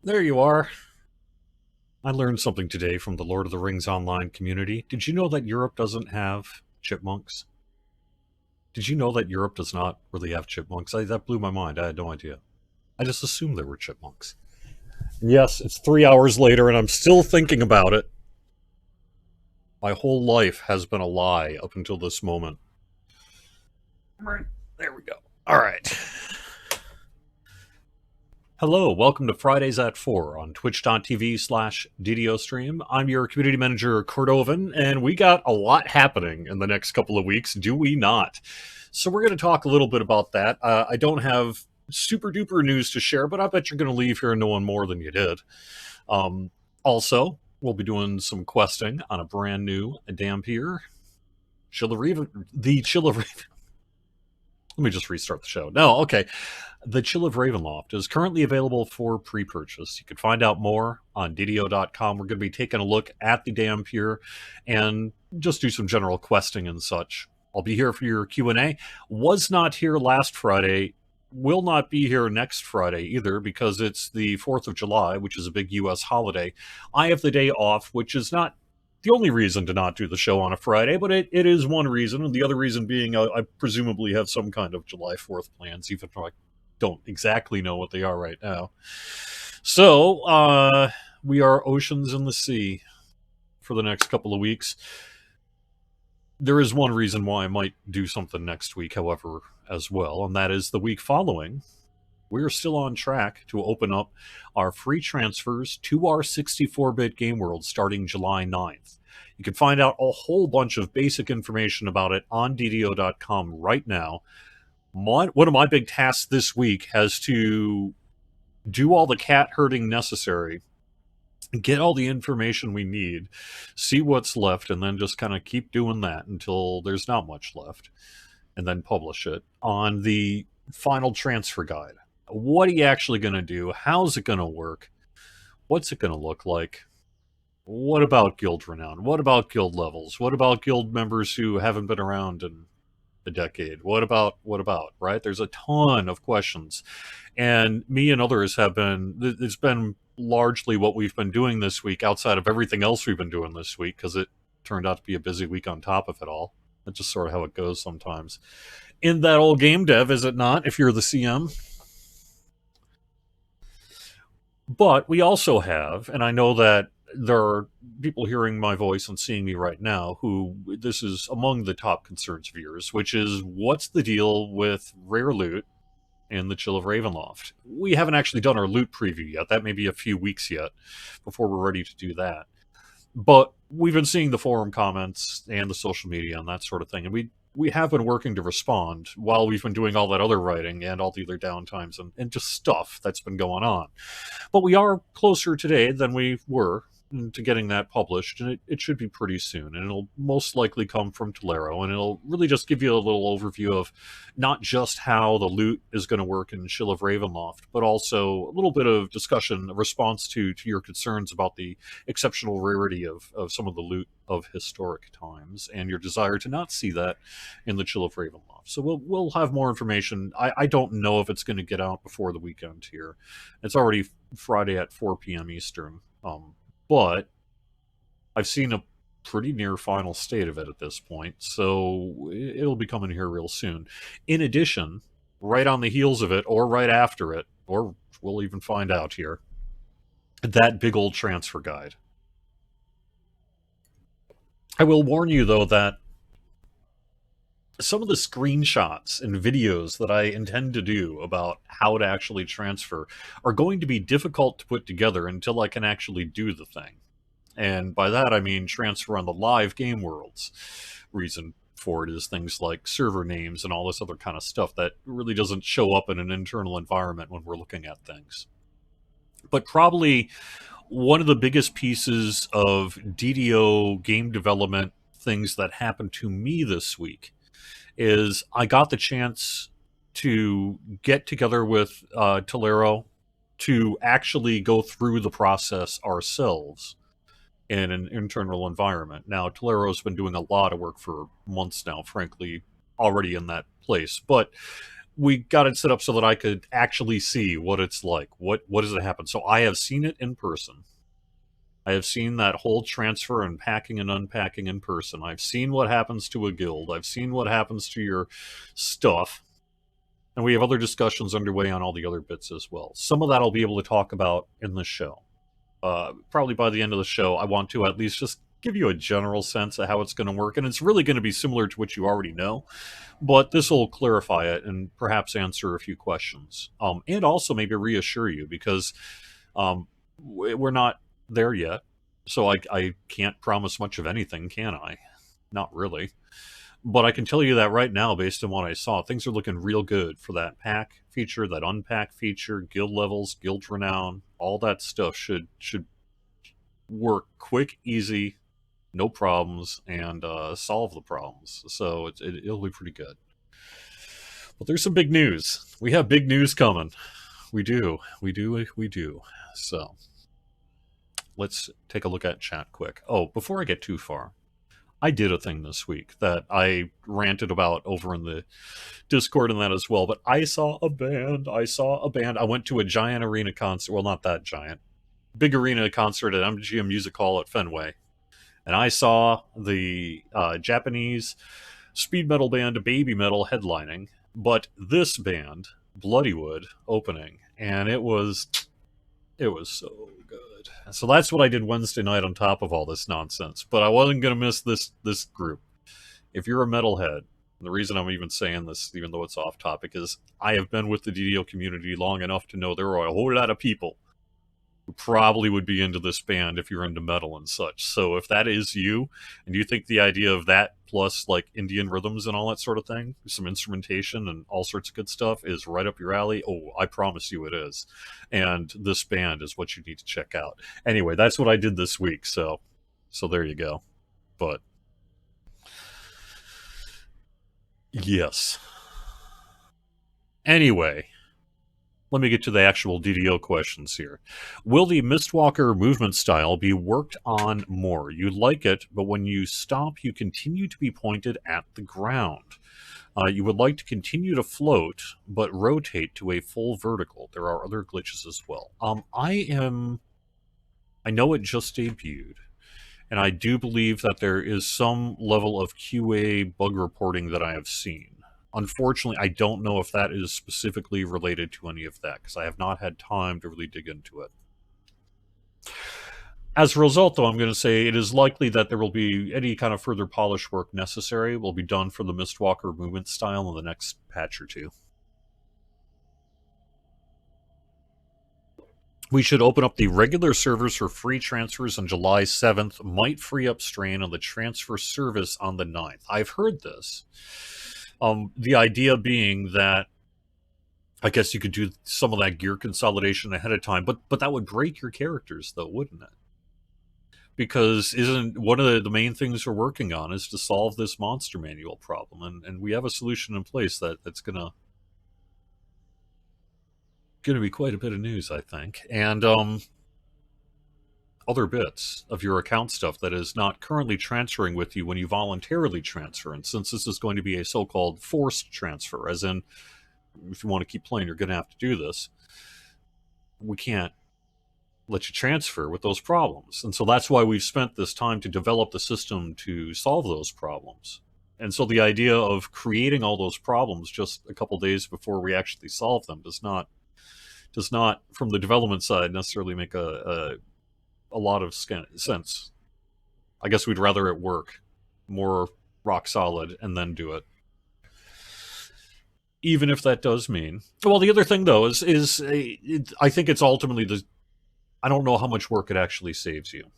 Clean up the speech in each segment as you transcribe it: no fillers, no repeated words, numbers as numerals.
There you are. I learned something today from the Lord of the Rings online community. Did you know that Europe doesn't have chipmunks? Did you know that Europe does not really have chipmunks? That blew my mind. I had no idea. I just assumed there were chipmunks. Yes, it's 3 hours later and I'm still thinking about it. My whole life has been a lie up until this moment. Right. There we go. All right. Hello, welcome to Fridays at 4 on twitch.tv/DDO I'm your community manager, Cordovven, and we got a lot happening in the next couple of weeks, do we not? So we're going to talk a little bit about that. I don't have super duper news to share, but I bet you're going to leave here knowing more than you did. Also, we'll be doing some questing on a brand new Dampier. The Chill of Raven. Let me just restart the show. No, okay. The Chill of Ravenloft is currently available for pre-purchase. You can find out more on DDO.com. We're going to be taking a look at the Dampier and just do some general questing and such. I'll be here for your Q&A. Was not here last Friday. Will not be here next Friday either because it's the 4th of July, which is a big U.S. holiday. I have the day off, which is not the only reason to not do the show on a Friday, but it is one reason. And the other reason being I presumably have some kind of July 4th plans, even though I don't exactly know what they are right now. So, we are oceans in the sea for the next couple of weeks. There is one reason why I might do something next week, however, as well, and that is the week following. We're still on track to open up our free transfers to our 64-bit game world starting July 9th. You can find out a whole bunch of basic information about it on DDO.com right now. One of my big tasks this week has to do all the cat herding necessary, get all the information we need, see what's left, and then just kind of keep doing that until there's not much left, and then publish it on the final transfer guide. What are you actually going to do? How's it going to work? What's it going to look like? What about guild renown? What about guild levels? What about guild members who haven't been around in a decade? What about, right? There's a ton of questions. And me and others it's been largely what we've been doing this week outside of everything else we've been doing this week because it turned out to be a busy week on top of it all. That's just sort of how it goes sometimes. In that old game dev, is it not, if you're the CM? But we also have, and I know that there are people hearing my voice and seeing me right now who this is among the top concerns of yours, which is what's the deal with rare loot in the Chill of Ravenloft? We haven't actually done our loot preview yet. That may be a few weeks yet before we're ready to do that. But we've been seeing the forum comments and the social media and that sort of thing, and we have been working to respond while we've been doing all that other writing and all the other downtimes and just stuff that's been going on. But we are closer today than we were to getting that published, and it should be pretty soon. And it'll most likely come from Tolero, and it'll really just give you a little overview of not just how the loot is going to work in Chill of Ravenloft, but also a little bit of discussion, a response to your concerns about the exceptional rarity of some of the loot of historic times, and your desire to not see that in the Chill of Ravenloft. So we'll have more information. I don't know if it's going to get out before the weekend here. It's already Friday at 4 p.m. Eastern. But I've seen a pretty near final state of it at this point, so it'll be coming here real soon. In addition, right on the heels of it, or right after it, or we'll even find out here, that big old transfer guide. I will warn you, though, that some of the screenshots and videos that I intend to do about how to actually transfer are going to be difficult to put together until I can actually do the thing. And by that I mean transfer on the live game worlds. Reason for it is things like server names and all this other kind of stuff that really doesn't show up in an internal environment when we're looking at things. But probably one of the biggest pieces of DDO game development things that happened to me this week is I got the chance to get together with Tolero to actually go through the process ourselves in an internal environment. Now, Tolero's been doing a lot of work for months now, frankly, already in that place. But we got it set up so that I could actually see what it's like. What does it happen? So I have seen it in person. I have seen that whole transfer and packing and unpacking in person. I've seen what happens to a guild. I've seen what happens to your stuff. And we have other discussions underway on all the other bits as well. Some of that I'll be able to talk about in the show. Probably by the end of the show, I want to at least just give you a general sense of how it's going to work. And it's really going to be similar to what you already know. But this will clarify it and perhaps answer a few questions. And also maybe reassure you, because we're not there yet. So I can't promise much of anything, can I? Not really. But I can tell you that right now, based on what I saw, things are looking real good for that pack feature, that unpack feature, guild levels, guild renown, all that stuff should work quick, easy, no problems, and solve the problems. So it'll be pretty good. But there's some big news. We have big news coming. We do. So let's take a look at chat quick. Oh, before I get too far, I did a thing this week that I ranted about over in the Discord and that as well, but I saw a band. I went to a giant arena concert. Well, not that giant. Big arena concert at MGM Music Hall at Fenway. And I saw the Japanese speed metal band Baby Metal headlining, but this band, Bloodywood, opening. And it was so good. So that's what I did Wednesday night on top of all this nonsense. But I wasn't going to miss this group. If you're a metalhead, the reason I'm even saying this, even though it's off topic, is I have been with the DDO community long enough to know there are a whole lot of people who probably would be into this band if you're into metal and such. So if that is you, and you think the idea of that plus like Indian rhythms and all that sort of thing, some instrumentation and all sorts of good stuff is right up your alley, oh, I promise you it is. And this band is what you need to check out. Anyway, that's what I did this week, so there you go. But yes. Anyway, let me get to the actual DDO questions here. Will the Mistwalker movement style be worked on more? You like it, but when you stop, you continue to be pointed at the ground. You would like to continue to float, but rotate to a full vertical. There are other glitches as well. I know it just debuted, and I do believe that there is some level of QA bug reporting that I have seen. Unfortunately, I don't know if that is specifically related to any of that, because I have not had time to really dig into it. As a result, though, I'm going to say it is likely that there will be any kind of further polish work necessary will be done for the Mistwalker movement style in the next patch or two. We should open up the regular servers for free transfers on July 7th. Might free up strain on the transfer service on the 9th. I've heard this. The idea being that I guess you could do some of that gear consolidation ahead of time, but that would break your characters, though, wouldn't it? Because isn't one of the main things we're working on is to solve this monster manual problem, and we have a solution in place that's gonna be quite a bit of news, I think, and other bits of your account stuff that is not currently transferring with you when you voluntarily transfer. And since this is going to be a so-called forced transfer, as in if you want to keep playing, you're going to have to do this, we can't let you transfer with those problems. And so that's why we've spent this time to develop the system to solve those problems. And so the idea of creating all those problems just a couple days before we actually solve them does not, from the development side, necessarily make a lot of sense. I guess we'd rather it work more rock solid and then do it. Even if that does mean... Well, the other thing, though, is I think it's ultimately I don't know how much work it actually saves you.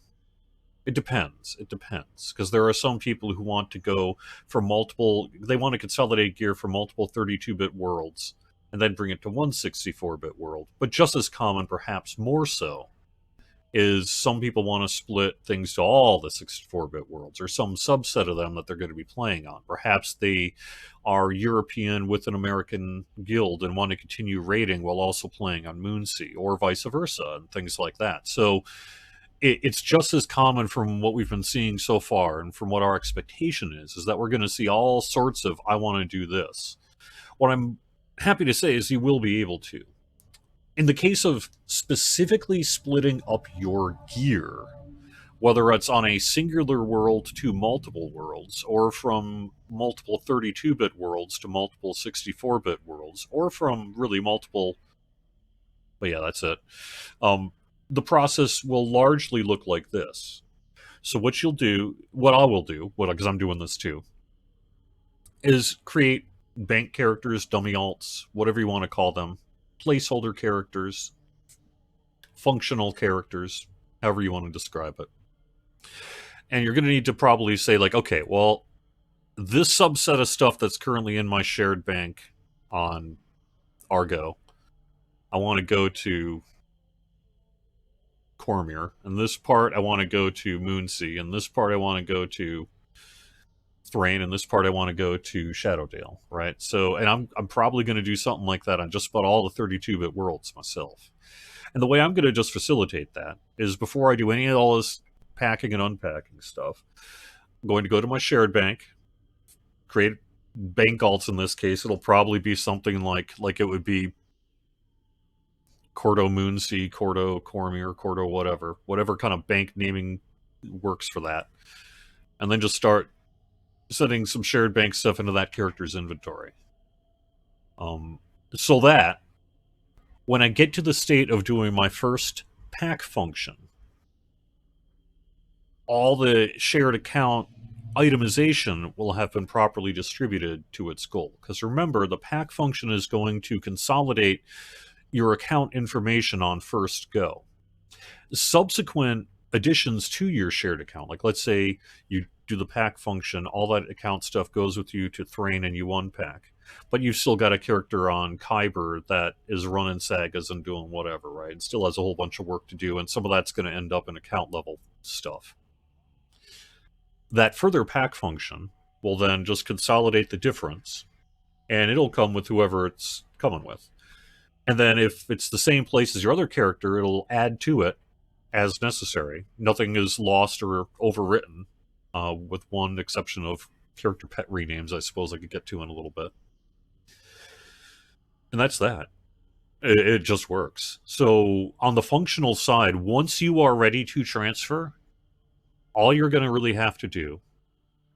It depends. Because there are some people who want to go for multiple... They want to consolidate gear for multiple 32-bit worlds and then bring it to one 64-bit world. But just as common, perhaps more so, is some people want to split things to all the 64-bit worlds, or some subset of them that they're going to be playing on. Perhaps they are European with an American guild and want to continue raiding while also playing on Moonsea, or vice versa, and things like that. So it's just as common from what we've been seeing so far, and from what our expectation is that we're going to see all sorts of, I want to do this. What I'm happy to say is you will be able to. In the case of specifically splitting up your gear, whether it's on a singular world to multiple worlds, or from multiple 32-bit worlds to multiple 64-bit worlds, or from really multiple. But yeah, that's it. Um, the process will largely look like this. So what you'll do, what I will do, because I'm doing this too, is create bank characters, dummy alts, whatever you want to call them, placeholder characters, functional characters, however you want to describe it. And you're going to need to probably say, like, okay, well, this subset of stuff that's currently in my shared bank on Argo, I want to go to Cormir, and this part I want to go to Moonsea, and this part I want to go to Thrain, and this part I want to go to Shadowdale, right? So, and I'm probably going to do something like that on just about all the 32-bit worlds myself. And the way I'm going to just facilitate that is before I do any of all this packing and unpacking stuff, I'm going to go to my shared bank, create bank alts in this case. It'll probably be something like it would be Cordo Moonsea, Cordo Cormir, Cordo whatever kind of bank naming works for that. And then just start setting some shared bank stuff into that character's inventory. So that when I get to the state of doing my first pack function, all the shared account itemization will have been properly distributed to its goal. Because remember, the pack function is going to consolidate your account information on first go. Subsequent additions to your shared account, like let's say you do the pack function, all that account stuff goes with you to Thrain and you unpack, but you've still got a character on Kyber that is running sagas and doing whatever, right? It still has a whole bunch of work to do, and some of that's going to end up in account level stuff. That further pack function will then just consolidate the difference, and it'll come with whoever it's coming with. And then if it's the same place as your other character, it'll add to it as necessary. Nothing is lost or overwritten, with one exception of character pet renames, I suppose I could get to in a little bit. And that's that. It just works. So on the functional side, once you are ready to transfer, all you're going to really have to do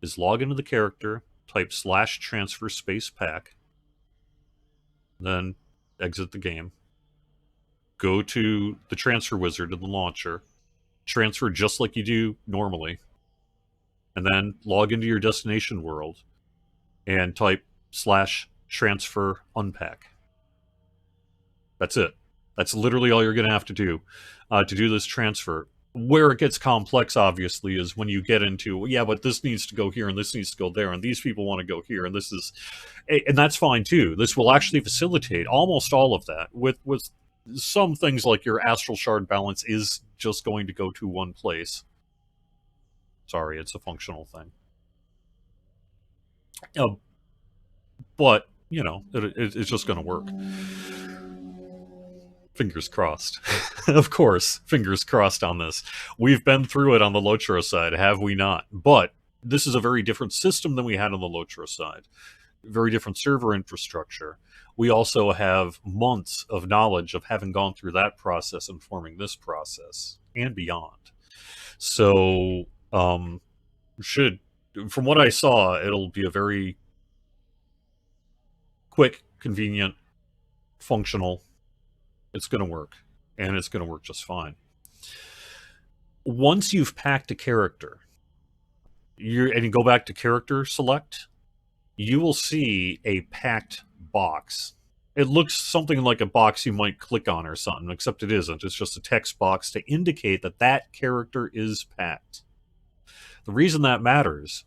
is log into the character, type /transfer space pack, then exit the game, go to the transfer wizard in the launcher, transfer just like you do normally, and then log into your destination world and type /transfer unpack. That's it. That's literally all you're going to have to do this transfer. Where it gets complex, obviously, is when you get into, yeah, but this needs to go here and this needs to go there and these people want to go here and this is, and that's fine too. This will actually facilitate almost all of that. With some things like your astral shard balance is just going to go to one place. Sorry, it's a functional thing. But you know, it's just going to work. Fingers crossed. Of course, fingers crossed on this. We've been through it on the Lotro side, have we not? But this is a very different system than we had on the Lotro side. Very different server infrastructure. We also have months of knowledge of having gone through that process and forming this process and beyond. So, from what I saw, it'll be a very quick, convenient, functional. It's going to work, and it's going to work just fine. Once you've packed a character, and you go back to character select, you will see a packed box. It looks something like a box you might click on or something, except it isn't. It's just a text box to indicate that that character is packed. The reason that matters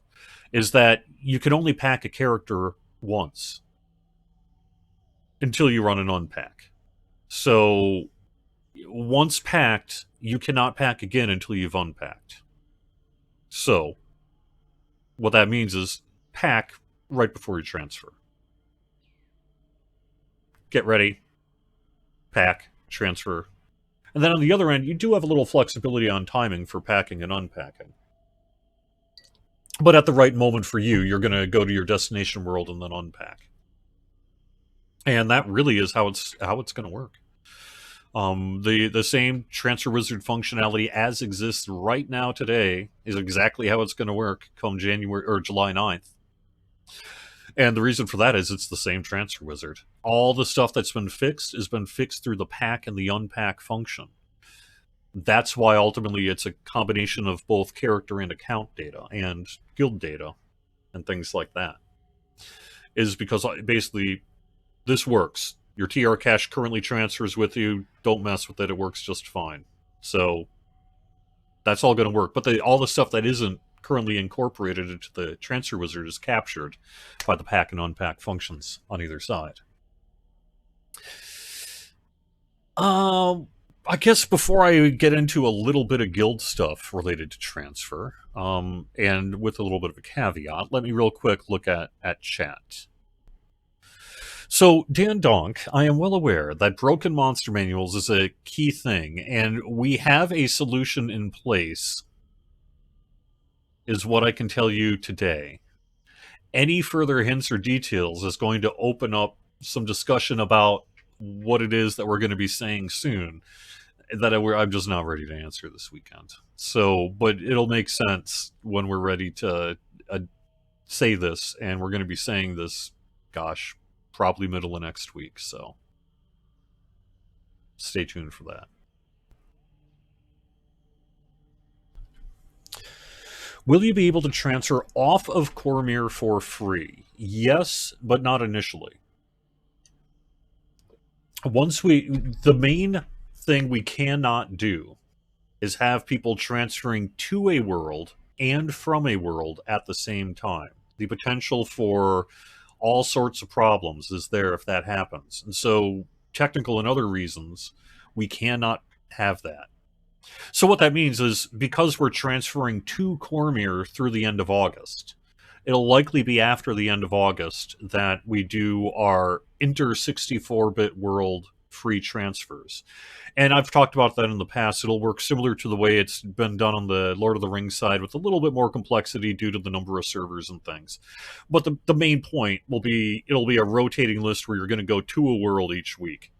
is that you can only pack a character once until you run an unpack. So once packed, you cannot pack again until you've unpacked. So what that means is pack right before you transfer. Get ready, pack, transfer. And then on the other end, you do have a little flexibility on timing for packing and unpacking. But at the right moment for you, you're going to go to your destination world and then unpack. and that really is how it's going to work. The same transfer wizard functionality as exists right now today is exactly how it's going to work come January or July 9th. And the reason for that is it's the same transfer wizard. All the stuff that's been fixed has been fixed through the pack and the unpack function. That's why ultimately it's a combination of both character and account data and guild data and things like that. Is because basically this works. Your TR cache currently transfers with you. Don't mess with it. It works just fine. So that's all going to work. But all the stuff that isn't currently incorporated into the transfer wizard is captured by the pack and unpack functions on either side. I guess before I get into a little bit of guild stuff related to transfer, and with a little bit of a caveat, let me real quick look at chat. So, Dan Donk, I am well aware that broken monster manuals is a key thing, and we have a solution in place, is what I can tell you today. Any further hints or details is going to open up some discussion about what it is that we're going to be saying soon that I'm just not ready to answer this weekend. So, but it'll make sense when we're ready to say this, and we're going to be saying this, gosh, probably middle of next week. So, stay tuned for that. Will you be able to transfer off of Cormyr for free? Yes, but not initially. The main thing we cannot do is have people transferring to a world and from a world at the same time. The potential for all sorts of problems is there if that happens. And so, technical and other reasons, we cannot have that. So what that means is because we're transferring to Cormyr through the end of August, it'll likely be after the end of August that we do our inter 64-bit world free transfers. And I've talked about that in the past. It'll work similar to the way it's been done on the Lord of the Rings side, with a little bit more complexity due to the number of servers and things. But the main point will be it'll be a rotating list where you're going to go to a world each week.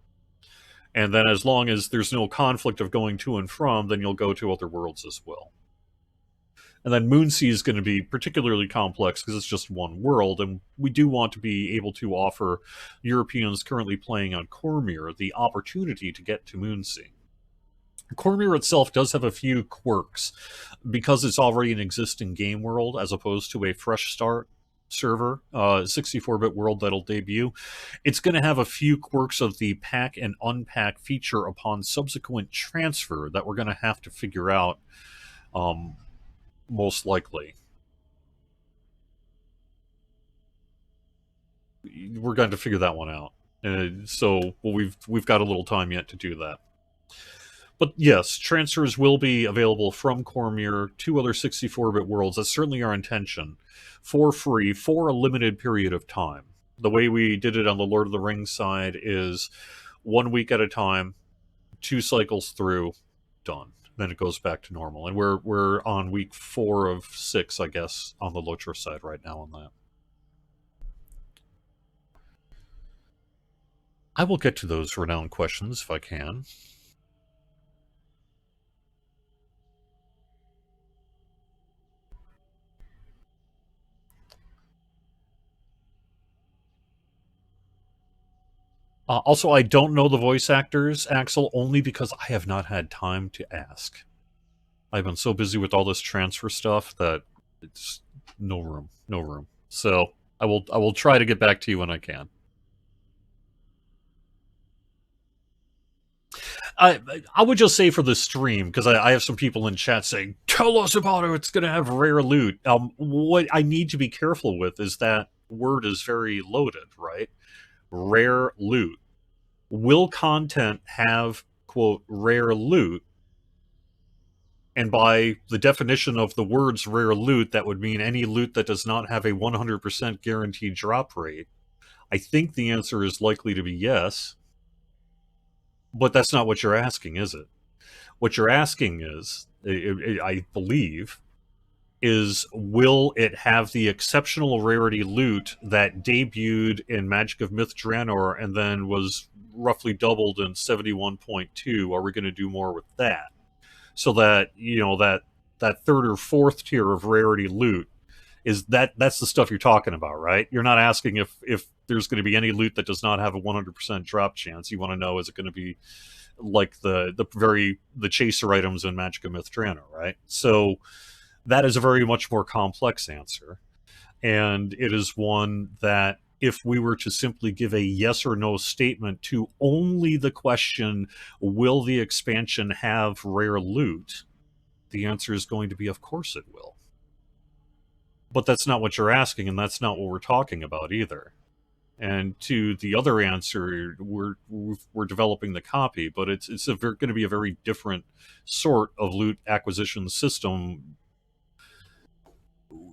And then as long as there's no conflict of going to and from, then you'll go to other worlds as well. And then Moonsea is going to be particularly complex because it's just one world, and we do want to be able to offer Europeans currently playing on Cormyr the opportunity to get to Moonsea. Cormyr itself does have a few quirks because it's already an existing game world as opposed to a fresh start server, 64-bit world that'll debut. It's going to have a few quirks of the pack and unpack feature upon subsequent transfer that we're going to have to figure out, most likely. We're going to figure that one out. So we've got a little time yet to do that. But yes, transfers will be available from Cormyr to other 64-bit worlds. That's certainly our intention, for free for a limited period of time. The way we did it on the Lord of the Rings side is 1 week at a time, 2 cycles through, done. Then it goes back to normal. And we're on week 4 of 6, I guess, on the Lotra side right now on that. I will get to those renowned questions if I can. Also, I don't know the voice actors, Axel, only because I have not had time to ask. I've been so busy with all this transfer stuff that it's no room. So I will try to get back to you when I can. I would just say for the stream, because I have some people in chat saying, "Tell us about it. It's going to have rare loot." What I need to be careful with is that word is very loaded, right? Rare loot. Will content have, quote, rare loot? And by the definition of the words rare loot, that would mean any loot that does not have a 100% guaranteed drop rate. I think the answer is likely to be yes. But that's not what you're asking, is it? What you're asking is, I believe, is, will it have the exceptional rarity loot that debuted in Magic of Myth Draenor and then was roughly doubled in 71.2? Are we going to do more with that? So that, that third or fourth tier of rarity loot is that's the stuff you're talking about, right? You're not asking if there's going to be any loot that does not have a 100% drop chance. You want to know, is it going to be like the chaser items in Magic of Myth Draenor, right? So that is a very much more complex answer, and it is one that, if we were to simply give a yes or no statement to only the question, will the expansion have rare loot, the answer is going to be, of course it will. But that's not what you're asking, and that's not what we're talking about either. And to the other answer, we're developing the copy, but it's going to be a very different sort of loot acquisition system.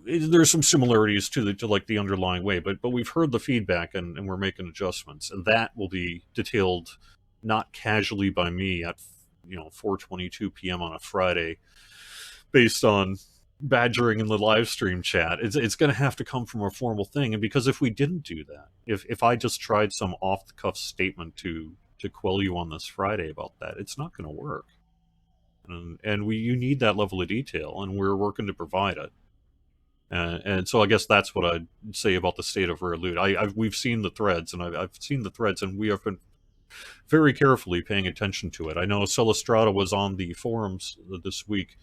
There's some similarities to the underlying way, but we've heard the feedback, and we're making adjustments, and that will be detailed not casually by me at 4:22 p.m. on a Friday, based on badgering in the live stream chat. It's going to have to come from a formal thing, and because if we didn't do that, if I just tried some off the cuff statement to quell you on this Friday about that, it's not going to work. And you need that level of detail, and we're working to provide it. And so I guess that's what I'd say about the state of rare loot. We've seen the threads, and I've seen the threads, and we have been very carefully paying attention to it. I know Celestrata was on the forums this week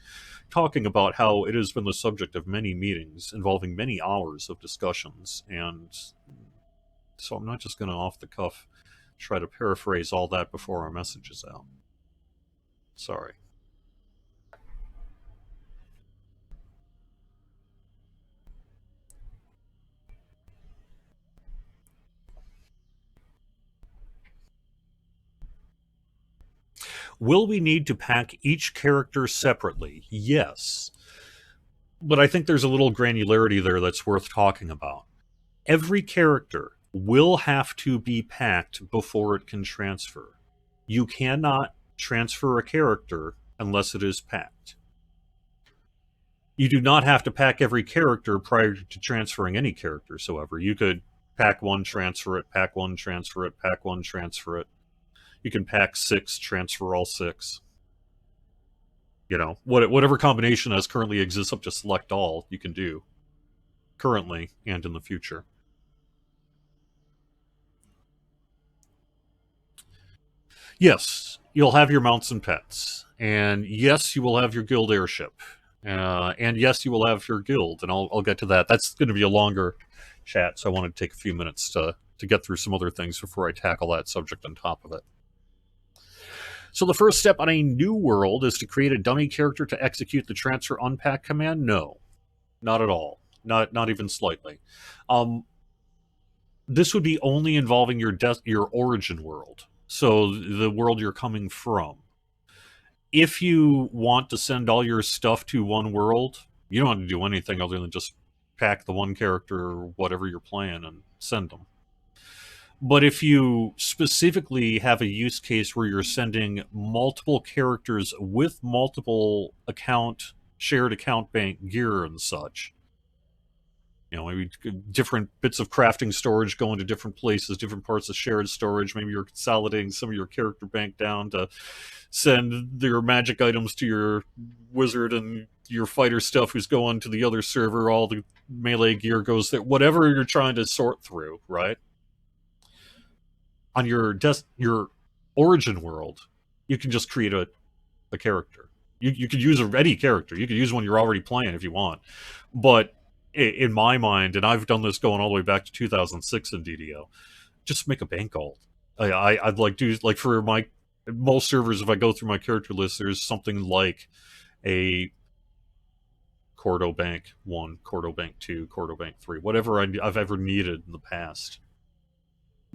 talking about how it has been the subject of many meetings involving many hours of discussions, and so I'm not just going to off the cuff try to paraphrase all that before our message is out. Sorry. Will we need to pack each character separately? Yes. But I think there's a little granularity there that's worth talking about. Every character will have to be packed before it can transfer. You cannot transfer a character unless it is packed. You do not have to pack every character prior to transferring any character soever. You could pack one, transfer it, pack one, transfer it, pack one, transfer it. You can pack 6, transfer all 6. Whatever combination as currently exists up to select all, you can do currently and in the future. Yes, you'll have your mounts and pets, and yes, you will have your guild airship, and yes, you will have your guild, and I'll get to that. That's going to be a longer chat, so I wanted to take a few minutes to get through some other things before I tackle that subject on top of it. So the first step on a new world is to create a dummy character to execute the transfer unpack command? No, not at all. Not even slightly. This would be only involving your origin world, so the world you're coming from. If you want to send all your stuff to one world, you don't have to do anything other than just pack the one character or whatever you're playing and send them. But if you specifically have a use case where you're sending multiple characters with multiple shared account bank gear and such, maybe different bits of crafting storage going to different places, different parts of shared storage, maybe you're consolidating some of your character bank down to send your magic items to your wizard and your fighter stuff who's going to the other server, all the melee gear goes there, whatever you're trying to sort through, right? On your origin world, you can just create a character. You could use any character. You could use one you're already playing if you want. But in my mind, and I've done this going all the way back to 2006 in DDO, just make a bank alt. I'd like for my most servers, if I go through my character list, there's something like a Cordo Bank 1, Cordo Bank 2, Cordo Bank 3, whatever I've ever needed in the past,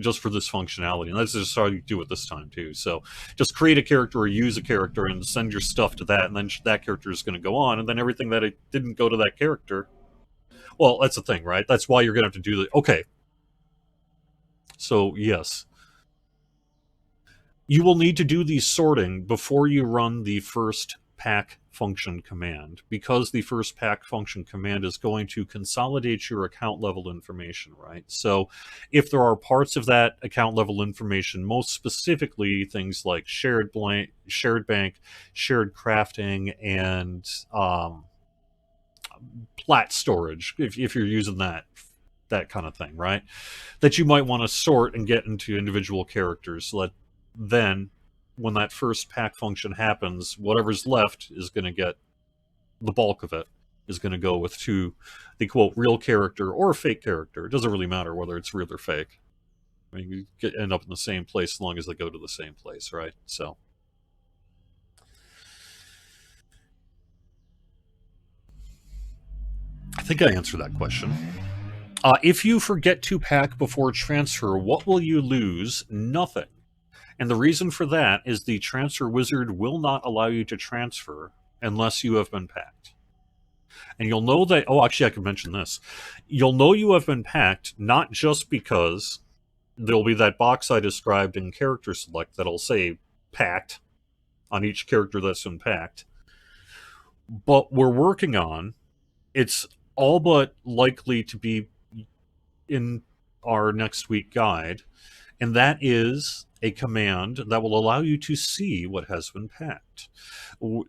just for this functionality. And that's just how you do it this time too. So just create a character or use a character and send your stuff to that, and then that character is going to go on, and then everything that it didn't go to that character, well, that's the thing, right? That's why you're going to have to do okay. So yes, you will need to do the sorting before you run the first pack function command, because the first pack function command is going to consolidate your account level information, right? So if there are parts of that account level information, most specifically things like shared bank, shared crafting, and plat storage, if you're using that kind of thing, right? That you might want to sort and get into individual characters, so that then when that first pack function happens, whatever's left is going to get the bulk of it is going to go with to the quote real character or fake character. It doesn't really matter whether it's real or fake. I mean, end up in the same place as long as they go to the same place, right? So I think I answered that question. If you forget to pack before transfer, what will you lose? Nothing. And the reason for that is the transfer wizard will not allow you to transfer unless you have been packed. And you'll know that, oh, actually, I can mention this. You'll know you have been packed not just because there'll be that box I described in character select that'll say packed on each character that's been packed, but we're working on, it's all but likely to be in our next week guide, and that is a command that will allow you to see what has been packed.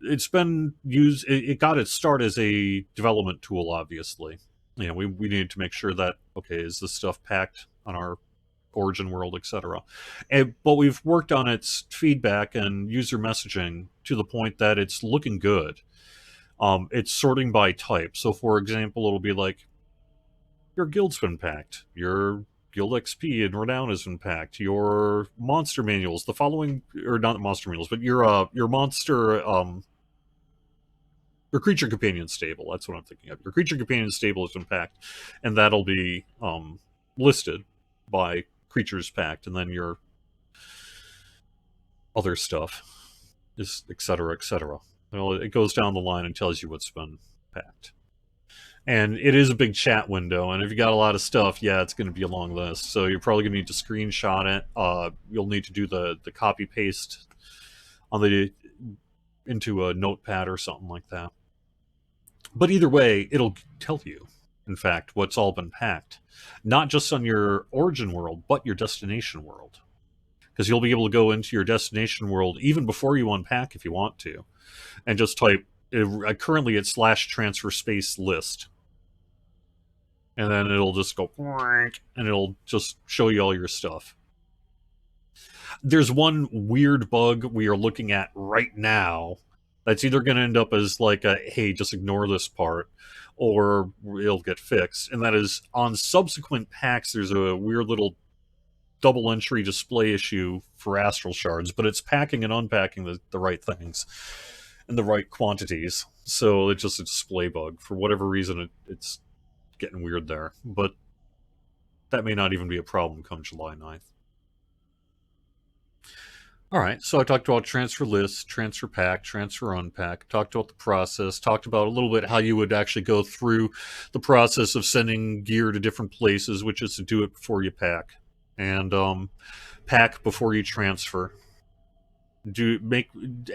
It's been used, it got its start as a development tool, obviously. You know, we needed to make sure that, okay, is this stuff packed on our origin world, etc. But we've worked on its feedback and user messaging to the point that it's looking good. It's sorting by type. So, for example, it'll be like, your guild's been packed. Your guild XP and renown has been packed. Your monster manuals, the following, or not monster manuals, but your monster, your creature companion stable. That's what I'm thinking of. Your creature companion stable has been packed, and that'll be listed by creatures packed, and then your other stuff is etc. etc. Well, it goes down the line and tells you what's been packed. And it is a big chat window, and if you got a lot of stuff, yeah, it's going to be a long list. So you're probably going to need to screenshot it. You'll need to do the copy paste on the into a notepad or something like that. But either way, it'll tell you, in fact, what's all been packed, not just on your origin world, but your destination world, because you'll be able to go into your destination world even before you unpack if you want to, and just type. Currently, it's /transfer space list, and then it'll just go and it'll just show you all your stuff. There's one weird bug we are looking at right now that's either going to end up as like a hey, just ignore this part, or it'll get fixed, and that is on subsequent packs there's a weird little double entry display issue for astral shards, but it's packing and unpacking the right things in the right quantities. So it's just a display bug. For whatever reason, it's getting weird there. But that may not even be a problem come July 9th. All right, so I talked about transfer list, transfer pack, transfer unpack, talked about the process, talked about a little bit how you would actually go through the process of sending gear to different places, which is to do it before you pack, and pack before you transfer.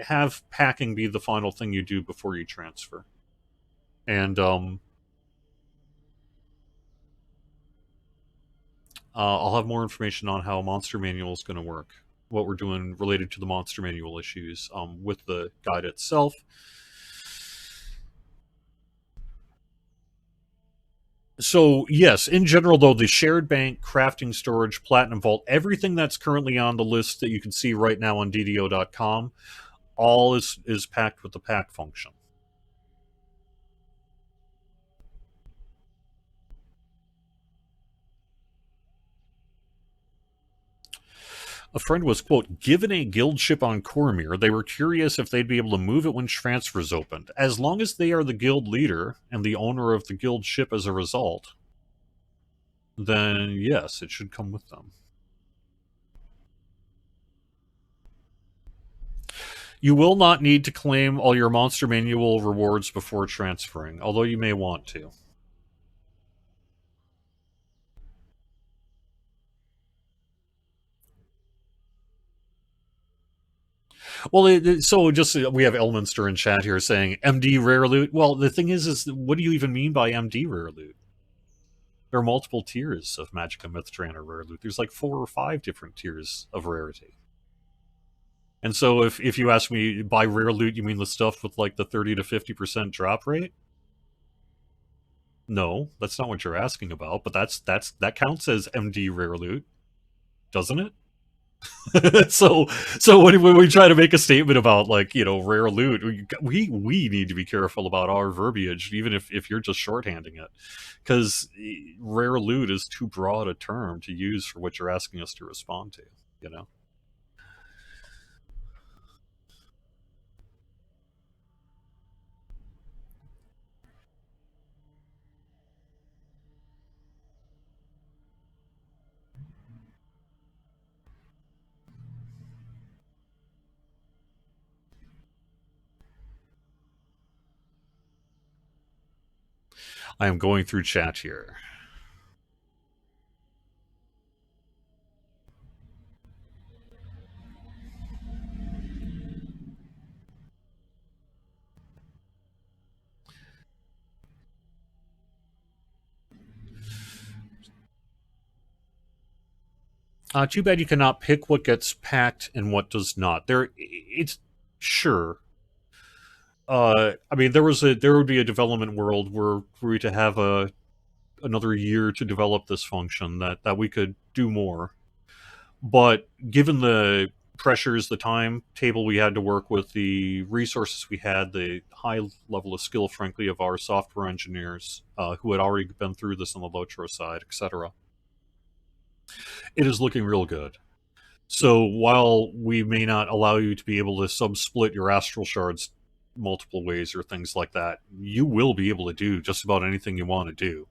Have packing be the final thing you do before you transfer, and I'll have more information on how Monster Manual is going to work, what we're doing related to the Monster Manual issues with the guide itself. So, yes, in general, though, the shared bank, crafting storage, platinum vault, everything that's currently on the list that you can see right now on DDO.com, all is packed with the pack function. A friend was, quote, given a guild ship on Cormyr. They were curious if they'd be able to move it when transfers opened. As long as they are the guild leader and the owner of the guild ship as a result, then yes, it should come with them. You will not need to claim all your Monster Manual rewards before transferring, although you may want to. Well, so just we have Elminster in chat here saying MD rare loot. Well, the thing is what do you even mean by MD rare loot? There are multiple tiers of Magicka Mythtrainer rare loot. There's like 4 or 5 different tiers of rarity. And so if you ask me by rare loot, you mean the stuff with like the 30 to 50% drop rate? No, that's not what you're asking about. But that counts as MD rare loot, doesn't it? So when we try to make a statement about like rare loot, we need to be careful about our verbiage, even if you're just shorthanding it, because rare loot is too broad a term to use for what you're asking us to respond to. You know. I am going through chat here. Too bad you cannot pick what gets packed and what does not. It's sure. I mean, there would be a development world where we to have another year to develop this function that we could do more. But given the pressures, the timetable we had to work with, the resources we had, the high level of skill, frankly, of our software engineers who had already been through this on the Lotro side, etc., it is looking real good. So while we may not allow you to be able to sub-split your astral shards multiple ways or things like that, you will be able to do just about anything you want to do.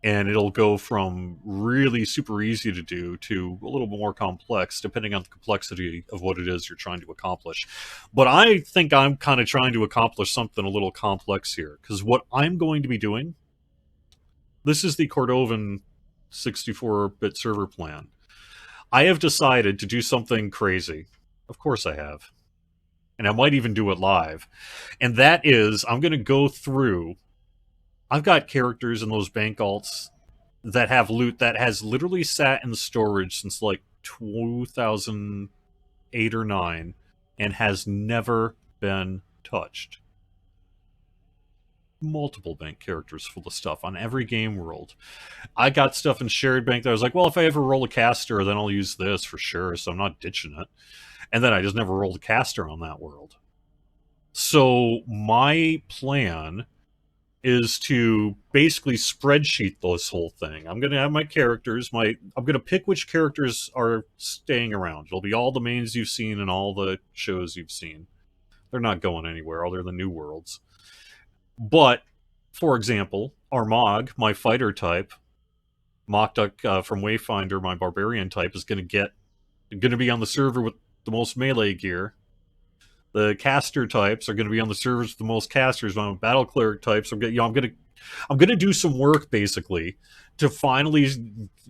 And it'll go from really super easy to do to a little more complex, depending on the complexity of what it is you're trying to accomplish. But I think I'm kind of trying to accomplish something a little complex here, because what I'm going to be doing, this is the Cordovven 64-bit server plan. I have decided to do something crazy. Of course I have. And I might even do it live. And that is, I'm going to go through. I've got characters in those bank alts that have loot that has literally sat in storage since like 2008 or 9 and has never been touched. Multiple bank characters full of stuff on every game world. I got stuff in shared bank that I was like, well, if I ever roll a caster, then I'll use this for sure, so I'm not ditching it. And then I just never rolled a caster on that world. So my plan is to basically spreadsheet this whole thing. I'm going to have my characters. I'm going to pick which characters are staying around. It'll be all the mains you've seen and all the shows you've seen. They're not going anywhere other than new worlds. But, for example, Armagh, my fighter type, Mokduk from Wayfinder, my barbarian type, is going to be on the server with the most melee gear. The caster types are going to be on the servers with the most casters. My battle cleric types, I'm going to do some work basically to finally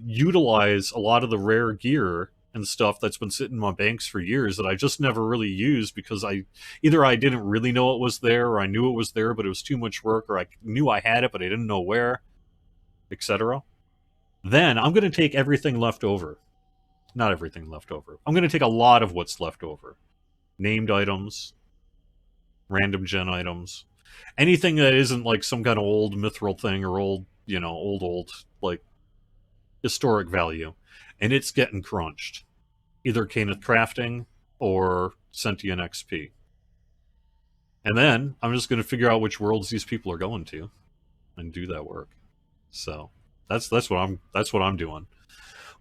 utilize a lot of the rare gear and stuff that's been sitting in my banks for years that I just never really used because I didn't really know it was there, or I knew it was there but it was too much work, or I knew I had it but I didn't know where, etc. Then I'm going to take everything left over. Not everything left over. I'm going to take a lot of what's left over. Named items, random gen items, anything that isn't like some kind of old mithril thing or old like historic value, and it's getting crunched. Either Caneth Crafting or Sentient XP. And then I'm just going to figure out which worlds these people are going to and do that work. So that's what I'm doing.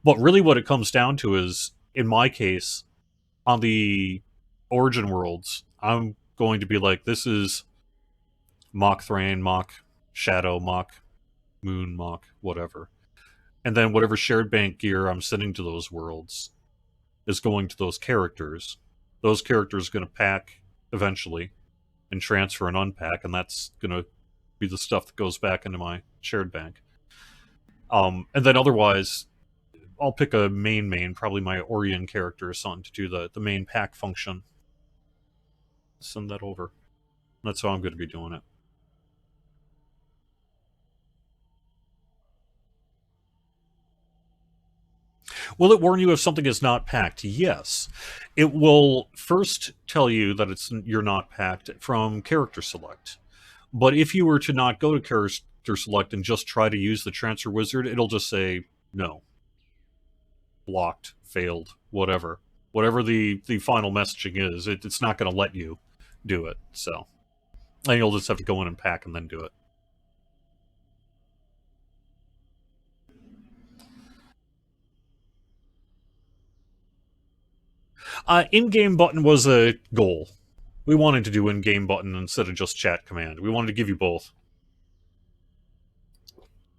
But really what it comes down to is, in my case, on the Origin worlds, I'm going to be like, this is Mock Thrain, Mock Shadow, Mock Moon, Mock whatever. And then whatever shared bank gear I'm sending to those worlds is going to those characters. Those characters are going to pack eventually and transfer and unpack, and that's going to be the stuff that goes back into my shared bank. And then otherwise, I'll pick a main, probably my Orion character or something to do the main pack function. Send that over. That's how I'm going to be doing it. Will it warn you if something is not packed? Yes. It will first tell you that you're not packed from character select. But if you were to not go to character select and just try to use the transfer wizard, it'll just say no, blocked, failed, whatever. Whatever the final messaging is, it's not going to let you do it. So, and you'll just have to go in and pack and then do it. In-game button was a goal. We wanted to do in-game button instead of just chat command. We wanted to give you both.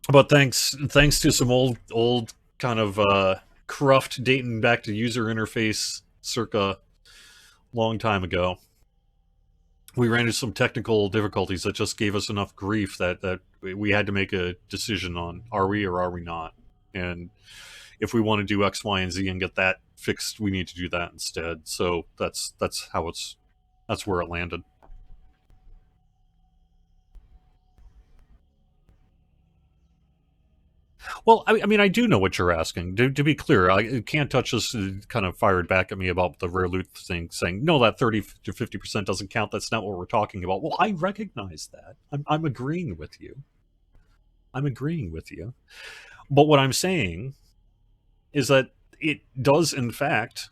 But thanks to some old kind of cruft dating back to user interface circa long time ago, we ran into some technical difficulties that just gave us enough grief that we had to make a decision on, are we or are we not? And if we want to do X, Y, and Z and get that fixed, we need to do that instead. So that's where it landed. Well, I mean, I do know what you're asking. To be clear, I can't touch this. Kind of fired back at me about the rare loot thing, saying no, that 30 to 50% doesn't count. That's not what we're talking about. Well, I recognize that. I'm agreeing with you. I'm agreeing with you. But what I'm saying is that it does, in fact,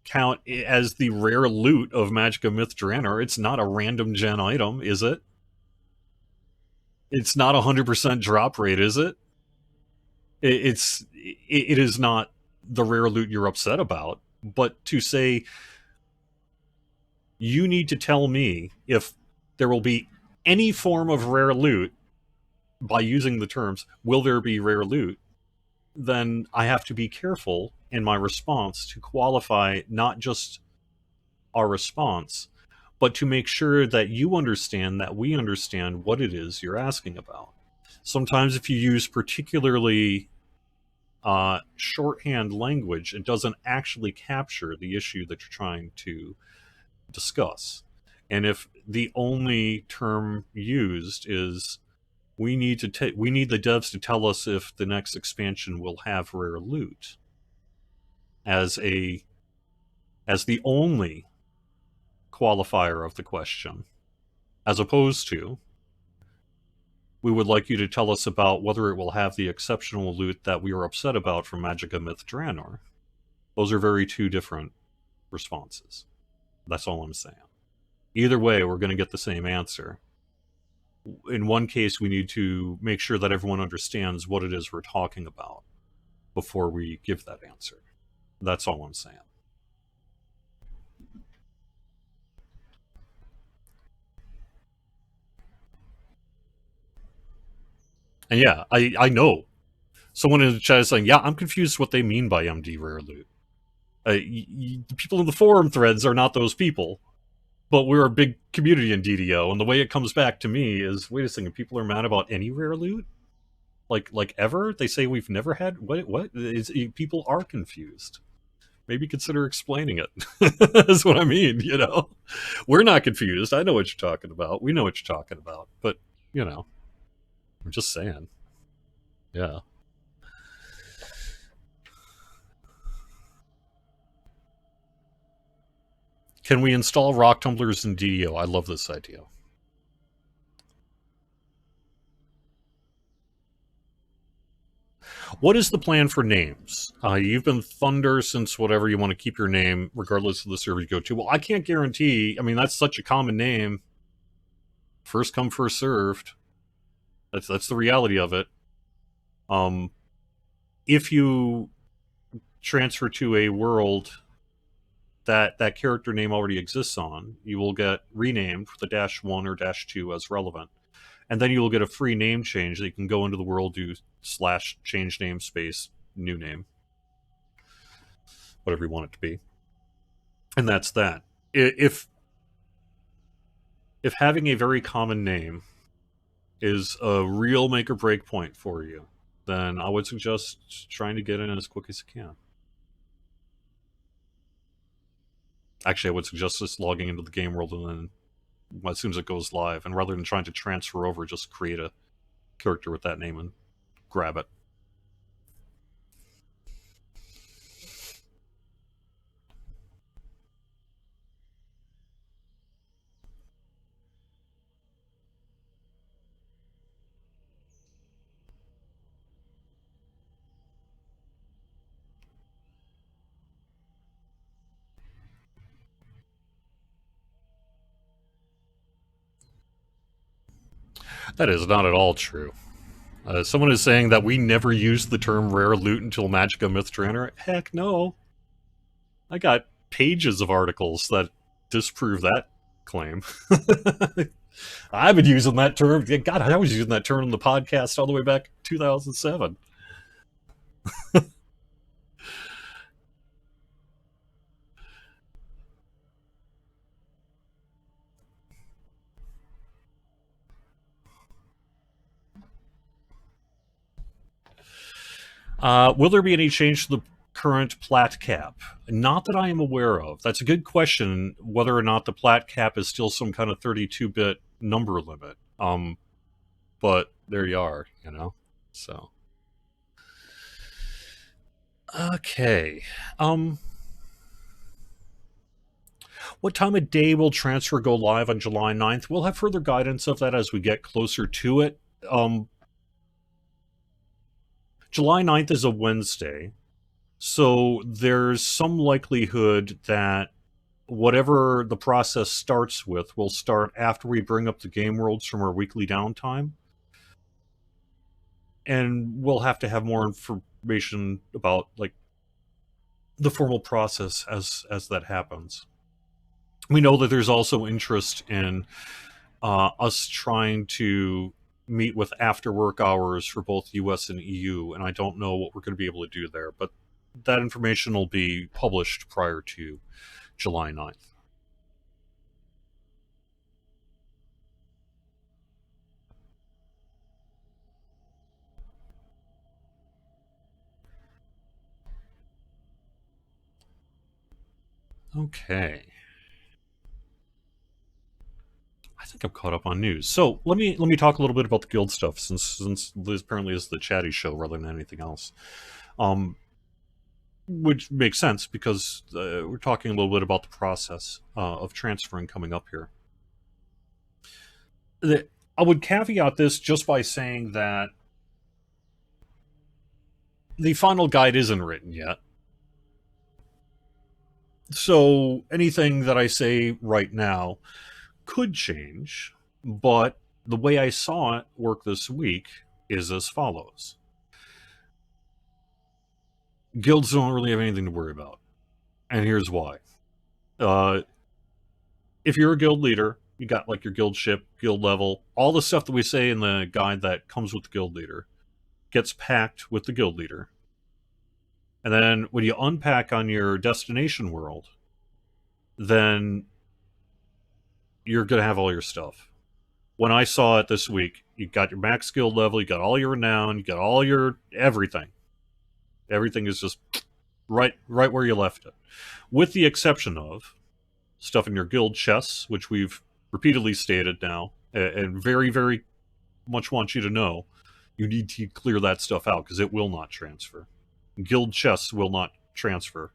count as the rare loot of Magicka Myth Draenor. It's not a random gen item, is it? It's not 100% drop rate, is it? It is not the rare loot you're upset about. But to say you need to tell me if there will be any form of rare loot by using the terms will there be rare loot, then I have to be careful in my response to qualify not just our response, but to make sure that you understand that we understand what it is you're asking about. Sometimes if you use particularly shorthand language, it doesn't actually capture the issue that you're trying to discuss. And if the only term used is we need the devs to tell us if the next expansion will have rare loot as the only qualifier of the question, as opposed to we would like you to tell us about whether it will have the exceptional loot that we are upset about from Magicka Myth Draenor. Those are very two different responses. That's all I'm saying. Either way, we're going to get the same answer. In one case, we need to make sure that everyone understands what it is we're talking about before we give that answer. That's all I'm saying. And yeah, I know. Someone in the chat is saying, yeah, I'm confused what they mean by MD rare loot. The people in the forum threads are not those people, but we're a big community in DDO, and the way it comes back to me is, wait a second, people are mad about any rare loot? Like ever? They say we've never had what? People are confused. Maybe consider explaining it. That's what I mean, you know? We're not confused. I know what you're talking about. We know what you're talking about. But, you know, I'm just saying. Yeah. Can we install rock tumblers in DDO? I love this idea. What is the plan for names? You've been Thunder since whatever you want to keep your name, regardless of the server you go to. Well, I can't guarantee. I mean, that's such a common name. First come, first served. That's the reality of it. If you transfer to a world that character name already exists on, you will get renamed for the -1 or -2 as relevant. And then you will get a free name change that you can go into the world, do /change name space new name, whatever you want it to be. And that's that. If having a very common name is a real make or break point for you, then I would suggest trying to get in as quick as you can. Actually, I would suggest just logging into the game world and then as soon as it goes live, and rather than trying to transfer over, just create a character with that name and grab it. That is not at all true. Someone is saying that we never used the term rare loot until Magicka Myth Trainer. Heck no. I got pages of articles that disprove that claim. I've been using that term. God, I was using that term in the podcast all the way back 2007. Will there be any change to the current plat cap? Not that I am aware of. That's a good question, whether or not the plat cap is still some kind of 32-bit number limit. But there you are, you know? So. Okay. What time of day will transfer go live on July 9th? We'll have further guidance of that as we get closer to it. July 9th is a Wednesday, so there's some likelihood that whatever the process starts with will start after we bring up the game worlds from our weekly downtime. And we'll have to have more information about like the formal process as that happens. We know that there's also interest in us trying to meet with after work hours for both US and EU, and I don't know what we're going to be able to do there, but that information will be published prior to July 9th. Okay. I think I'm caught up on news. So let me talk a little bit about the guild stuff, since this apparently is the chatty show rather than anything else. Which makes sense because we're talking a little bit about the process of transferring coming up here. I would caveat this just by saying that the final guide isn't written yet. So anything that I say right now could change, but the way I saw it work this week is as follows. Guilds don't really have anything to worry about. And here's why. If you're a guild leader, you got like your guild ship, guild level, all the stuff that we say in the guide that comes with the guild leader gets packed with the guild leader. And then when you unpack on your destination world, then you're going to have all your stuff. When I saw it this week, you got your max guild level, you got all your renown, you got all your everything. Everything is just right where you left it. With the exception of stuff in your guild chests, which we've repeatedly stated now, and very, very much want you to know, you need to clear that stuff out because it will not transfer. Guild chests will not transfer.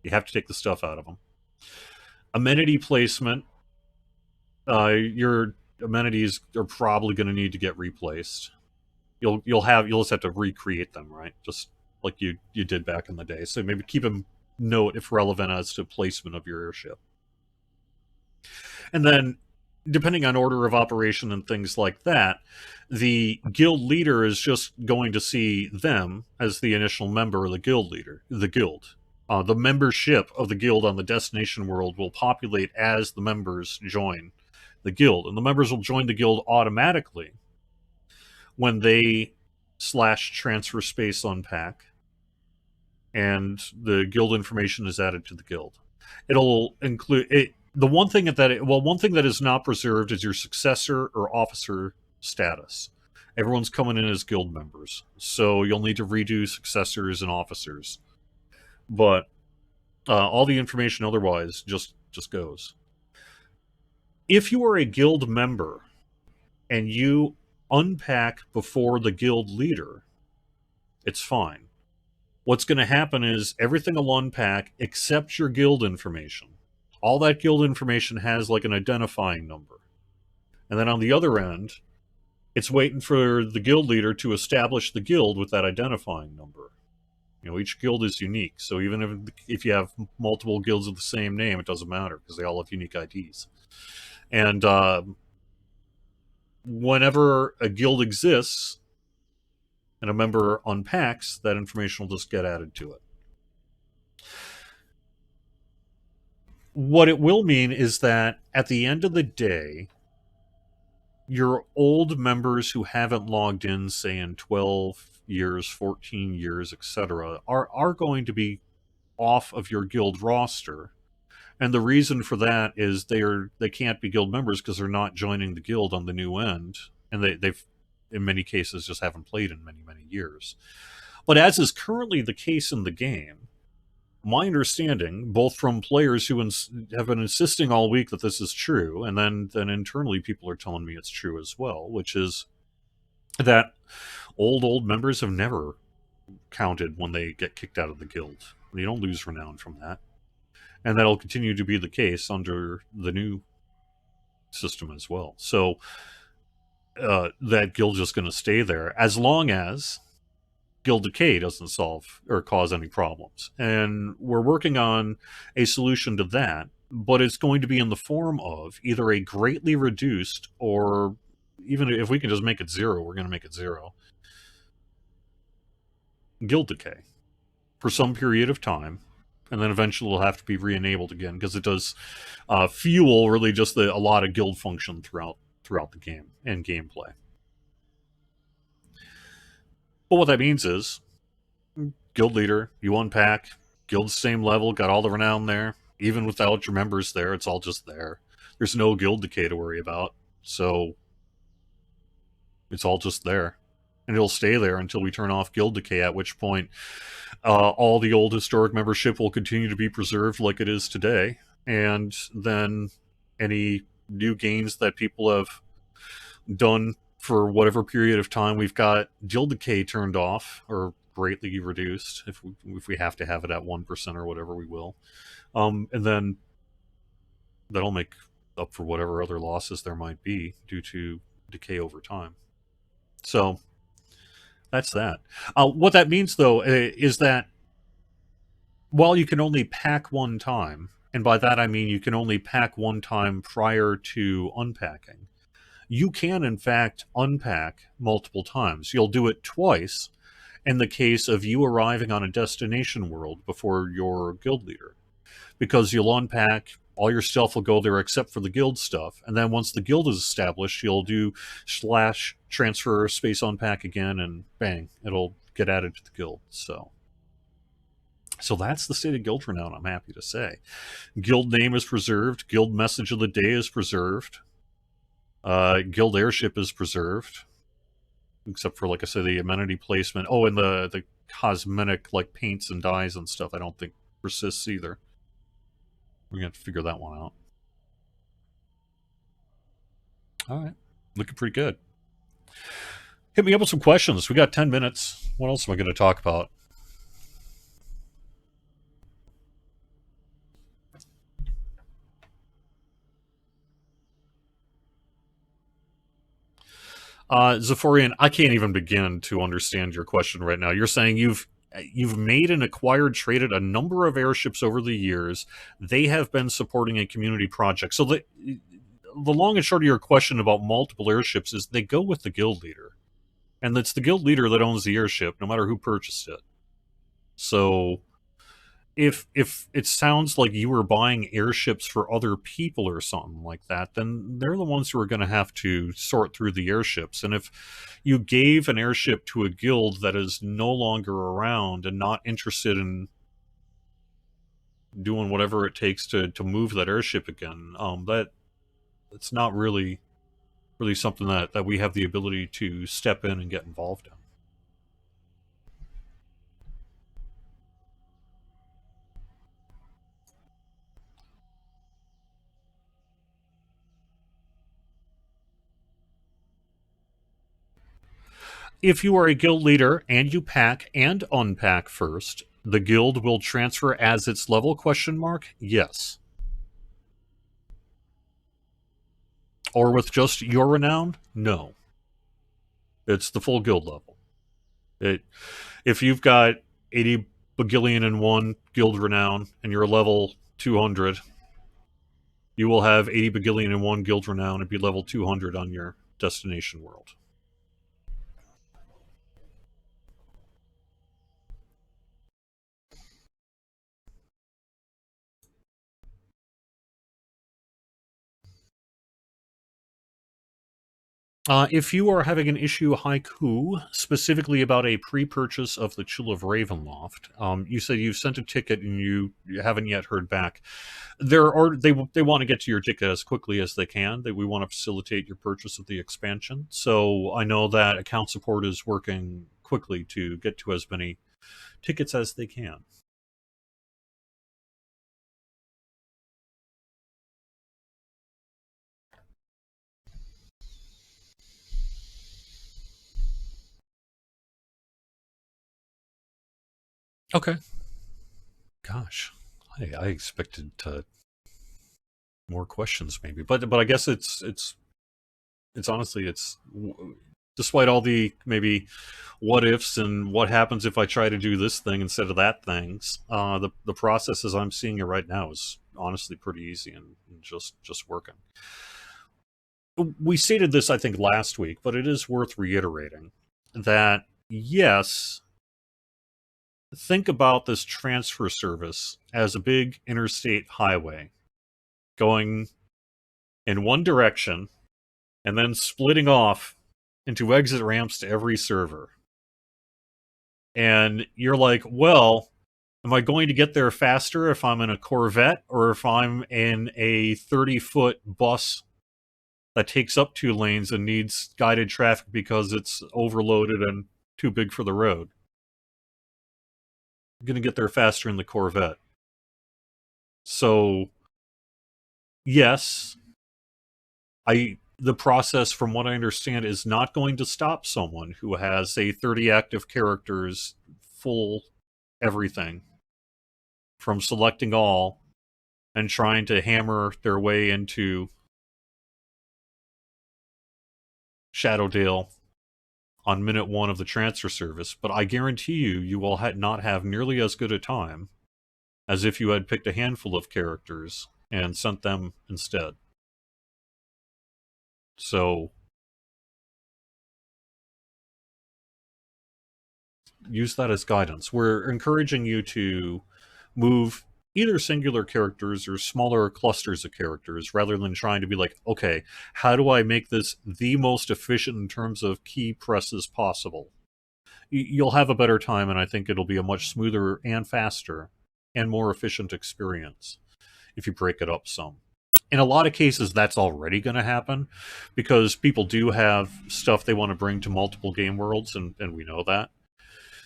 You have to take the stuff out of them. Amenity placement. Your amenities are probably going to need to get replaced. You'll just have to recreate them, right? Just like you did back in the day. So maybe keep a note, if relevant, as to placement of your airship. And then, depending on order of operation and things like that, the guild leader is just going to see them as the initial member of the guild leader, the guild. The membership of the guild on the destination world will populate as the members join the guild, and the members will join the guild automatically when they /transfer space unpack and the guild information is added to the guild. It'll include it. One thing that is not preserved is your successor or officer status. Everyone's coming in as guild members, so you'll need to redo successors and officers. But all the information otherwise just goes. If you are a guild member and you unpack before the guild leader, it's fine. What's going to happen is everything will unpack except your guild information. All that guild information has like an identifying number. And then on the other end, it's waiting for the guild leader to establish the guild with that identifying number. Each guild is unique, so even if you have multiple guilds of the same name, it doesn't matter because they all have unique IDs. And whenever a guild exists and a member unpacks, that information will just get added to it. What it will mean is that at the end of the day, your old members who haven't logged in, say in 12 years, 14 years, etc., are going to be off of your guild roster. And the reason for that is they can't be guild members because they're not joining the guild on the new end, and they've in many cases just haven't played in many years. But as is currently the case in the game, my understanding, both from players who have been insisting all week that this is true, and then internally people are telling me it's true as well, which is that old members have never counted when they get kicked out of the guild. You don't lose renown from that. And that'll continue to be the case under the new system as well. So that guild's just going to stay there as long as guild decay doesn't solve or cause any problems. And we're working on a solution to that, but it's going to be in the form of either a greatly reduced, or even if we can just make it 0, we're going to make it 0, guild decay for some period of time. And then eventually it'll have to be re-enabled again because it does fuel really just a lot of guild function throughout the game and gameplay. But what that means is, guild leader, you unpack, guild's same level, got all the renown there. Even without your members there, it's all just there. There's no guild decay to worry about, so it's all just there. And it'll stay there until we turn off guild decay, at which point all the old historic membership will continue to be preserved like it is today. And then any new gains that people have done for whatever period of time, we've got guild decay turned off or greatly reduced. If we have to have it at 1% or whatever, we will. And then that'll make up for whatever other losses there might be due to decay over time. So that's that. What that means, though, is that while you can only pack one time, and by that I mean you can only pack one time prior to unpacking, you can, in fact, unpack multiple times. You'll do it twice in the case of you arriving on a destination world before your guild leader, because you'll unpack, all your stuff will go there except for the guild stuff, and then once the guild is established, you'll do / transfer space unpack again, and bang, it'll get added to the guild. So that's the state of guild renown, I'm happy to say. Guild name is preserved, guild message of the day is preserved, guild airship is preserved, except for, like I said, the amenity placement. Oh, and the cosmetic, like paints and dyes and stuff, I don't think persists either. We're going to have to figure that one out. All right. Looking pretty good. Hit me up with some questions. We got 10 minutes. What else am I going to talk about? Zaforian, I can't even begin to understand your question right now. You're saying you've made and acquired, traded a number of airships over the years. They have been supporting a community project. So the long and short of your question about multiple airships is they go with the guild leader. And it's the guild leader that owns the airship, no matter who purchased it. So if it sounds like you were buying airships for other people or something like that, then they're the ones who are going to have to sort through the airships. And if you gave an airship to a guild that is no longer around and not interested in doing whatever it takes to move that airship again, it's not really really something that we have the ability to step in and get involved in. If you are a guild leader and you pack and unpack first, the guild will transfer as its level question mark? Yes. Or with just your renown? No. It's the full guild level. It if you've got 80 bagillion and one guild renown and you're level 200, you will have 80 bagillion and one guild renown and be level 200 on your destination world. If you are having an issue, Haiku, specifically about a pre-purchase of the Chill of Ravenloft, you said you've sent a ticket and you haven't yet heard back. They want to get to your ticket as quickly as they can. We want to facilitate your purchase of the expansion. So I know that account support is working quickly to get to as many tickets as they can. Okay. Gosh, I expected more questions maybe, but I guess it's honestly it's despite all the maybe what ifs and what happens if I try to do this thing instead of that things. The process as I'm seeing it right now is honestly pretty easy and just working. We stated this I think last week, but it is worth reiterating that yes, think about this transfer service as a big interstate highway going in one direction and then splitting off into exit ramps to every server. And you're like, well, am I going to get there faster if I'm in a Corvette or if I'm in a 30-foot bus that takes up 2 lanes and needs guided traffic because it's overloaded and too big for the road? I'm going to get there faster in the Corvette. So, yes, the process, from what I understand, is not going to stop someone who has, say, 30 active characters, full everything, from selecting all and trying to hammer their way into Shadowdale on minute one of the transfer service. But I guarantee you, you will not have nearly as good a time as if you had picked a handful of characters and sent them instead. So use that as guidance. We're encouraging you to move either singular characters or smaller clusters of characters rather than trying to be like, okay, how do I make this the most efficient in terms of key presses possible? You'll have a better time, and I think it'll be a much smoother and faster and more efficient experience if you break it up some. In a lot of cases, that's already going to happen because people do have stuff they want to bring to multiple game worlds, and we know that.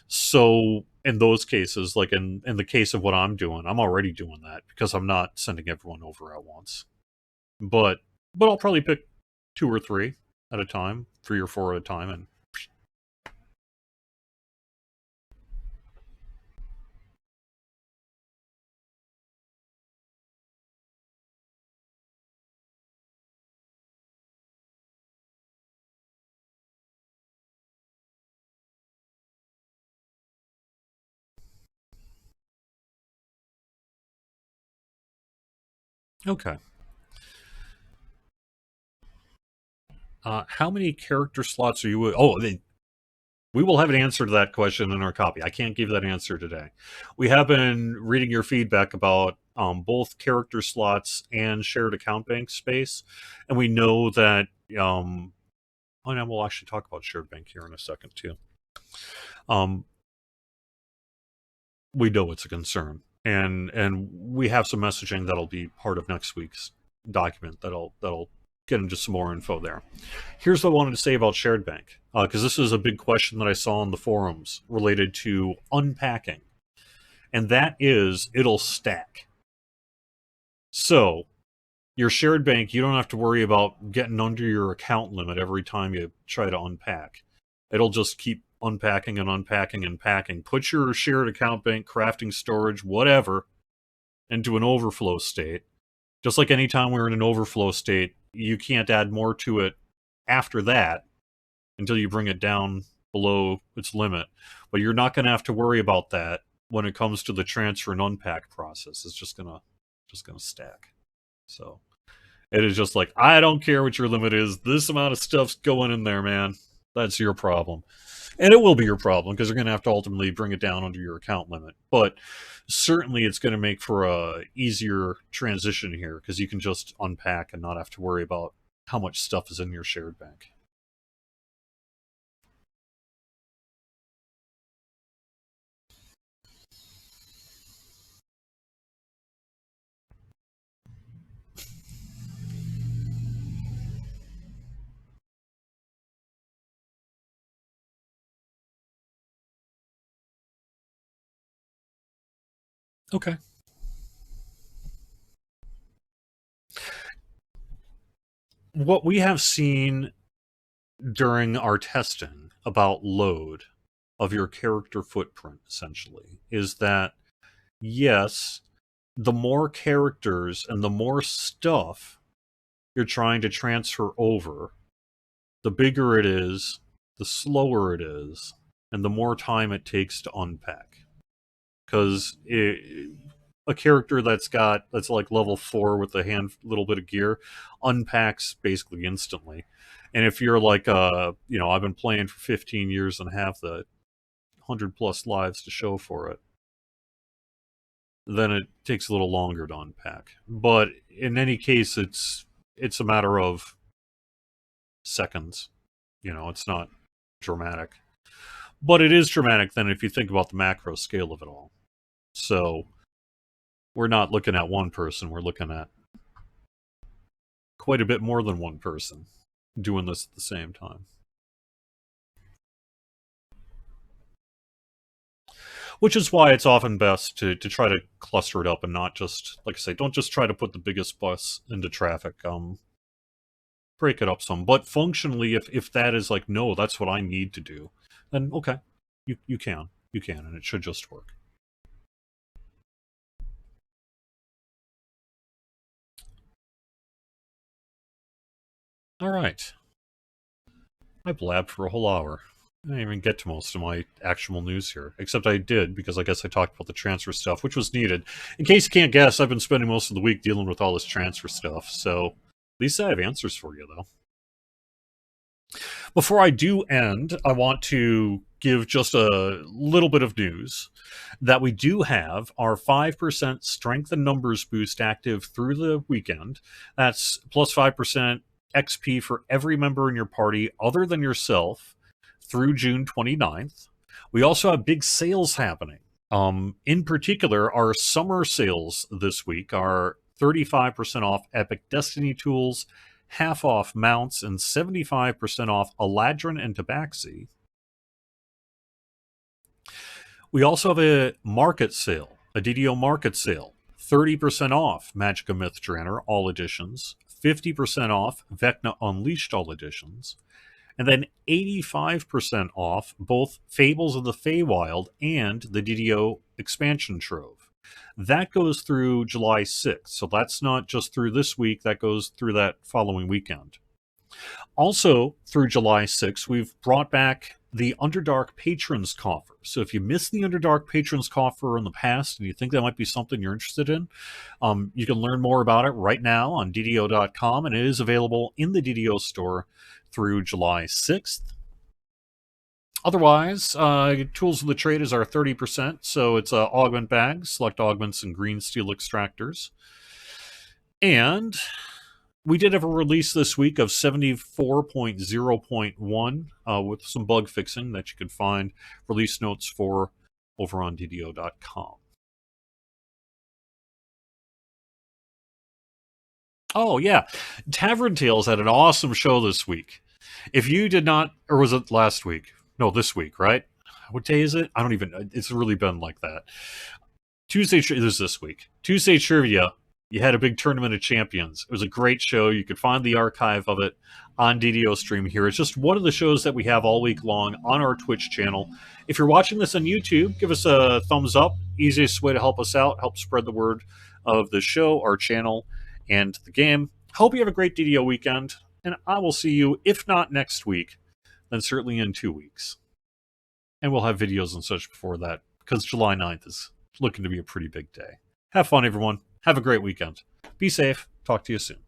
So in those cases, like in the case of what I'm doing, I'm already doing that because I'm not sending everyone over at once. But I'll probably pick 2 or 3 at a time, 3 or 4 at a time, and okay. How many character slots are you? We will have an answer to that question in our copy. I can't give that answer today. We have been reading your feedback about both character slots and shared account bank space, and we know that. Oh, and we'll actually talk about shared bank here in a second too. Um, we know it's a concern, and we have some messaging that'll be part of next week's document that'll get into some more info there. Here's what I wanted to say about shared bank, because this is a big question that I saw on the forums related to unpacking, and that is it'll stack. So your shared bank, you don't have to worry about getting under your account limit every time you try to unpack. It'll just keep unpacking and unpacking and packing. Put your shared account bank, crafting, storage, whatever, into an overflow state. Just like anytime we're in an overflow state, you can't add more to it after that until you bring it down below its limit. But you're not going to have to worry about that when it comes to the transfer and unpack process. It's just gonna stack. So it is just like, I don't care what your limit is. This amount of stuff's going in there, man. That's your problem. And it will be your problem because you're going to have to ultimately bring it down under your account limit. But certainly it's going to make for a easier transition here because you can just unpack and not have to worry about how much stuff is in your shared bank. Okay. What we have seen during our testing about load of your character footprint, essentially, is that yes, the more characters and the more stuff you're trying to transfer over, the bigger it is, the slower it is, and the more time it takes to unpack. Because a character that's like level 4 with a little bit of gear unpacks basically instantly. And if you're like I've been playing for 15 years and have the 100 plus lives to show for it, then it takes a little longer to unpack. But in any case, it's a matter of seconds. It's not dramatic. But it is dramatic then if you think about the macro scale of it all. So we're not looking at one person, we're looking at quite a bit more than one person doing this at the same time. Which is why it's often best to try to cluster it up and not just, like I say, don't just try to put the biggest bus into traffic. Break it up some. But functionally, if that is like, no, that's what I need to do, then okay, you can, and it should just work. All right. I blabbed for a whole hour. I didn't even get to most of my actual news here, except I did because I guess I talked about the transfer stuff, which was needed. In case you can't guess, I've been spending most of the week dealing with all this transfer stuff, so at least I have answers for you, though. Before I do end, I want to give just a little bit of news that we do have our 5% strength and numbers boost active through the weekend. That's plus 5% XP for every member in your party other than yourself through June 29th. We also have big sales happening. In particular, our summer sales this week are 35% off Epic Destiny tools, half off mounts, and 75% off Eladrin and Tabaxi. We also have a market sale, a DDO market sale. 30% off Magicka Myth Draenor, all editions. 50% off Vecna Unleashed, all editions. And then 85% off both Fables of the Feywild and the DDO expansion trove. That goes through July 6th, so that's not just through this week, that goes through that following weekend. Also, through July 6th, we've brought back the Underdark Patrons Coffer. So if you missed the Underdark Patrons Coffer in the past and you think that might be something you're interested in, you can learn more about it right now on DDO.com, and it is available in the DDO store through July 6th. Otherwise, tools of the trade is our 30%, so it's augment bags, select augments, and green steel extractors. And we did have a release this week of 74.0.1 with some bug fixing that you can find release notes for over on DDO.com. Oh, yeah. Tavern Tales had an awesome show this week. If you did not, or was it last week? No, this week, right? What day is it? I don't even, it's really been like that. This week. Tuesday Trivia, you had a big tournament of champions. It was a great show. You could find the archive of it on DDO Stream here. It's just one of the shows that we have all week long on our Twitch channel. If you're watching this on YouTube, give us a thumbs up. Easiest way to help us out, help spread the word of the show, our channel, and the game. Hope you have a great DDO weekend, and I will see you, if not next week, then certainly in 2 weeks. And we'll have videos and such before that, because July 9th is looking to be a pretty big day. Have fun, everyone. Have a great weekend. Be safe. Talk to you soon.